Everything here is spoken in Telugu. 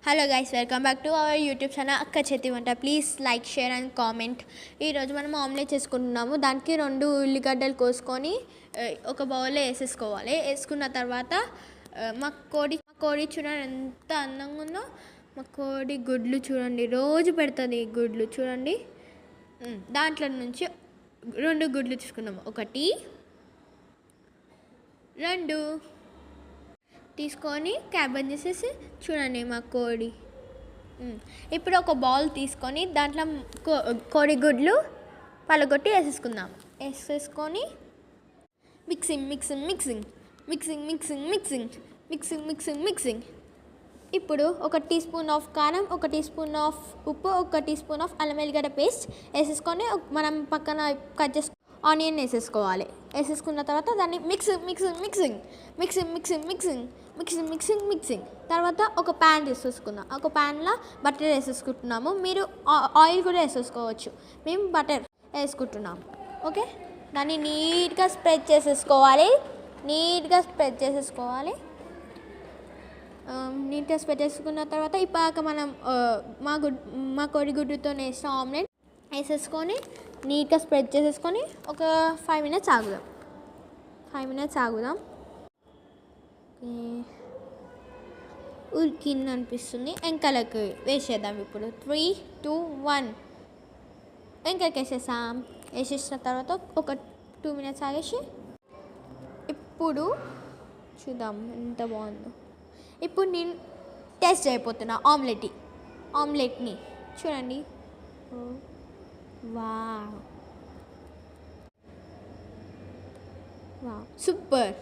Hello guys, welcome back to our YouTube channel అక్క చేతి వంట. Please like, share and comment. ఈరోజు మనం ఆమ్లెట్ చేసుకుంటున్నాము. దానికి 2 ఉల్లిగడ్డలు కోసుకొని ఒక బౌల్లో వేసేసుకోవాలి. వేసుకున్న తర్వాత మా కోడి చూడండి ఎంత అందంగా ఉందో. మా కోడి గుడ్లు చూడండి, రోజు పెడుతుంది గుడ్లు చూడండి. దాంట్లో నుంచి 2 గుడ్లు తీసుకున్నాము. 1 2 తీసుకొని క్యాబేజ్ చేసేసి చూడండి మా కోడి. ఇప్పుడు ఒక బౌల్ తీసుకొని దాంట్లో కోడి గుడ్లు పలగొట్టి వేసేసుకుందాం. వేసేసుకొని మిక్సింగ్. ఇప్పుడు 1 టీ స్పూన్ ఆఫ్ కారం, 1 టీ స్పూన్ ఆఫ్ ఉప్పు, 1 టీ స్పూన్ ఆఫ్ అల్లం వెల్లిగడ్డ పేస్ట్ వేసేసుకొని మనం పక్కన కట్ చేసుకొని ఆనియన్ వేసేసుకోవాలి. వేసేసుకున్న తర్వాత దాన్ని మిక్సింగ్ తర్వాత ఒక ప్యాన్ తీసేసుకుందాం. ఒక ప్యాన్లో బటర్ వేసేసుకుంటున్నాము. మీరు ఆయిల్ కూడా వేసేసుకోవచ్చు. మేము బటర్ వేసుకుంటున్నాము. ఓకే, దాన్ని నీట్గా స్ప్రెడ్ చేసేసుకోవాలి. నీట్గా స్ప్రెడ్ చేసుకున్న తర్వాత ఇప్పటిక మనం మా కోడిగుడ్డుతో వేసిన ఆమ్లెట్ వేసేసుకొని నీట్గా స్ప్రెడ్ చేసేసుకొని ఒక 5 minutes ఆగుదాం. ఉడికింది అనిపిస్తుంది. వెంకలకి వేసేద్దాం. ఇప్పుడు 3, 2, 1 వెంకలకి వేసేసిన తర్వాత ఒక 2 minutes ఆగేసి ఇప్పుడు చూద్దాం ఎంత బాగుందో. ఇప్పుడు నేను టేస్ట్ అయిపోతున్నా ఆమ్లెట్ని చూడండి. Wow, super.